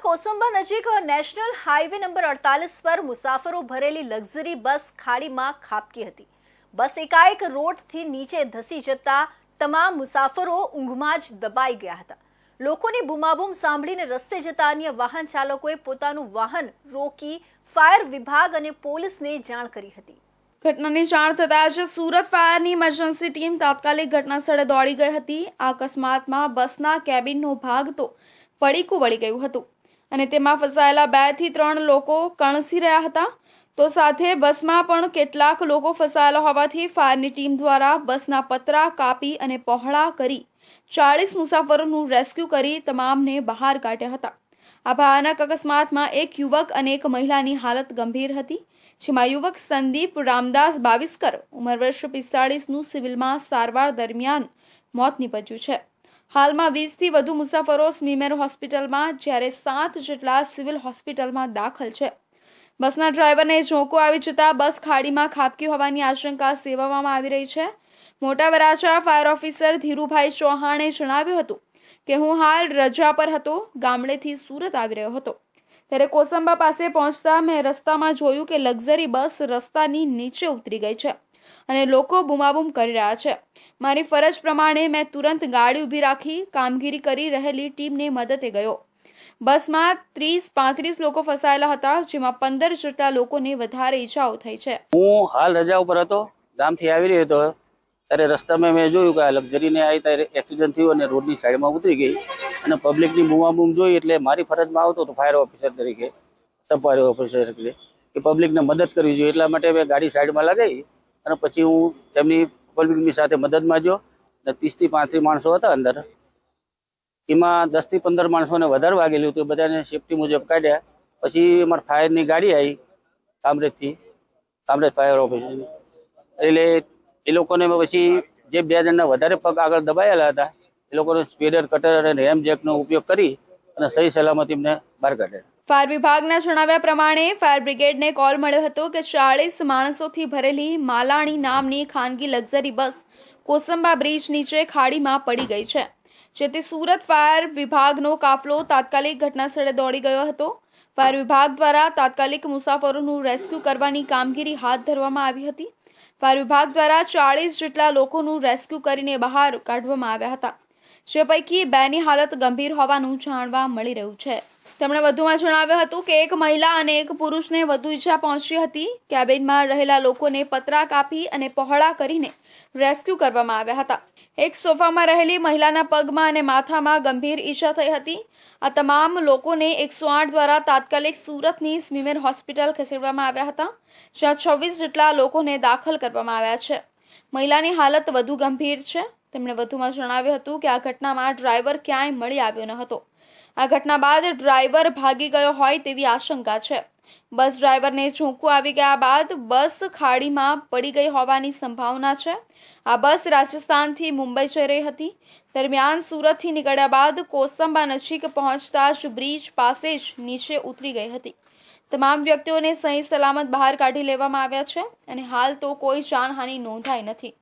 કોસંબા નજીક national highway number 48 પર મુસાફરો ભરેલી લક્ઝરી બસ ખાડીમાં ખાબકી હતી। બસ એકાએક રોડથી નીચે ધસી જતા તમામ મુસાફરો ઊંઘમાં જ દબાઈ ગયા હતા। લોકોની બૂમાબૂમ સાંભળીને રસ્તે જતા અન્ય વાહન ચાલકોએ પોતાનું વાહન રોકી ફાયર વિભાગ અને પોલીસને જાણ કરી હતી। ઘટનાની જાણ થતાં જ સુરત ફાયરની ઇમરજન્સી ટીમ તાત્કાલિક ઘટનાસ્થળે દોડી ગઈ હતી। આ અકસ્માતમાં બસના કેબિનનો ભાગ તો પડીકું વળી ગયું હતું અને તેમાં ફસાયેલા 2 થી 3 લોકો કણસી રહ્યા હતા। તો સાથે બસમાં પણ કેટલાક લોકો ફસાયેલા હોવાથી ફાયરની ટીમ દ્વારા બસના પતરા કાપી અને પહોળા કરી 40 મુસાફરોનું રેસ્ક્યુ કરી તમામને બહાર કાઢ્યા હતા। આ ભયાનક અકસ્માતમાં એક યુવક અને એક મહિલાની હાલત ગંભીર હતી, જેમાં યુવક સંદીપ રામદાસ બાવિસ્કર ઉંમર વર્ષ 45નું સિવિલમાં સારવાર દરમિયાન મોત નીપજ્યું છે। હાલમાં 20 થી વધુ મુસાફરો સ્મીમેર હોસ્પિટલમાં જ્યારે 7 જેટલા સિવિલ હોસ્પિટલમાં દાખલ છે। બસના ડ્રાઈવરને ઝોકો આવી જતા બસ ખાડીમાં ખાબકી હોવાની આશંકા સેવવામાં આવી રહી છે। મોટા વરાછા ફાયર ઓફિસર ધીરુભાઈ ચૌહાણે જણાવ્યું હતું કે હું હાલ રજા પર હતો, ગામડેથી સુરત આવી રહ્યો હતો, ત્યારે કોસંબા પાસે પહોંચતા મેં રસ્તામાં જોયું કે લક્ઝરી બસ રસ્તાની નીચે ઉતરી ગઈ છે અને લોકો બૂમાબૂમ કરી રહ્યા છે। મારી ફરજ પ્રમાણે મેં તુરંત ગાડી ઊભી રાખી કામગીરી કરી રહેલી ટીમને મદદે ગયો। બસમાં 30-35 લોકો ફસાયેલા હતા, જેમાં 15 જેટલા લોકોને વધારે ઈજાઓ થઈ છે। હું હાલ રજા ઉપર હતો, ગામથી આવી રહ્યો હતો, ત્યારે રસ્તામાં મેં જોયું કે આ લક્ઝરીને આવી ત્યારે એક્સિડન્ટ થયું અને રોડની સાઈડમાં ઉતરી ગઈ અને પબ્લિકની બૂમાબૂમ જોઈ એટલે મારી ફરજમાં આવતો હતો ફાયર ઓફિસર તરીકે, સબ ફાયર ઓફિસર તરીકે કે પબ્લિકને મદદ કરવી જોઈએ, એટલા માટે મેં ગાડી સાઈડમાં લગાવી અને પછી હું તેમની પબ્લિકની સાથે મદદમાં ગયો। 30 થી 35 માણસો હતા અંદર, એમાં 10 થી 15 માણસોને વધારે વાગેલું હતું, બધાને સેફટી મુજબ કાઢ્યા। પછી અમારી ફાયરની ગાડી આવી કામરેજ ફાયર ઓફિસની, એટલે એ લોકોને પછી જે 2 જણના વધારે પગ આગળ દબાયેલા હતા એ લોકોને સ્પીડર કટર અને રેમ જેકનો ઉપયોગ કરી અને સહી સલામત એમને બહાર કાઢ્યા। ફાયર વિભાગના જણાવ્યા પ્રમાણે ફાયર બ્રિગેડને કોલ મળ્યો હતો કે 40 માણસોથી ભરેલી માલાણી નામની ખાનગી લક્ઝરી બસ કોસંબા બ્રિજ નીચે ખાડીમાં પડી ગઈ છે, જેથી સુરત ફાયર વિભાગનો કાફલો તાત્કાલિક ઘટનાસ્થળે દોડી ગયો હતો। ફાયર વિભાગ દ્વારા તાત્કાલિક મુસાફરોનું રેસ્ક્યુ કરવાની કામગીરી હાથ ધરવામાં આવી હતી। ફાયર વિભાગ દ્વારા 40 જેટલા લોકોનું રેસ્ક્યુ કરીને બહાર કાઢવામાં આવ્યા હતા, જે પૈકી 2ની હાલત ગંભીર હોવાનું જાણવા મળી રહ્યું છે। તેમણે વધુમાં જણાવ્યું હતું કે એક મહિલા અને એક પુરુષને વધુ ઈજા પહોંચી હતી। કેબિનમાં રહેલા લોકોને પતરા કાપી અને પહોળા કરીને રેસ્ક્યુ કરવામાં આવ્યા હતા। એક સોફામાં રહેલી મહિલાના પગમાં અને માથામાં ગંભીર ઈજા થઈ હતી। આ તમામ લોકોને 108 દ્વારા તાત્કાલિક સુરતની સ્મીમેર હોસ્પિટલ ખસેડવામાં આવ્યા હતા, જ્યાં 26 જેટલા લોકોને દાખલ કરવામાં આવ્યા છે। મહિલાની હાલત વધુ ગંભીર છે। તેમણે વધુમાં જણાવ્યું હતું કે આ ઘટનામાં ડ્રાઈવર ક્યાંય મળી આવ્યો ન હતો। આ ઘટના બાદ ડ્રાઈવર ભાગી ગયો હોય તેવી આશંકા છે। બસ ડ્રાઈવરને ઝોકું આવી ગયા બાદ બસ ખાડીમાં પડી ગઈ હોવાની સંભાવના છે। આ બસ રાજસ્થાનથી મુંબઈ જઈ રહી હતી, દરમિયાન સુરતથી નીકળ્યા બાદ કોસંબા નજીક પહોંચતા જ બ્રિજ પાસે જ નીચે ઉતરી ગઈ હતી। તમામ વ્યક્તિઓને સહી સલામત બહાર કાઢી લેવામાં આવ્યા છે અને હાલ તો કોઈ જાનહાનિ નોંધાઈ નથી।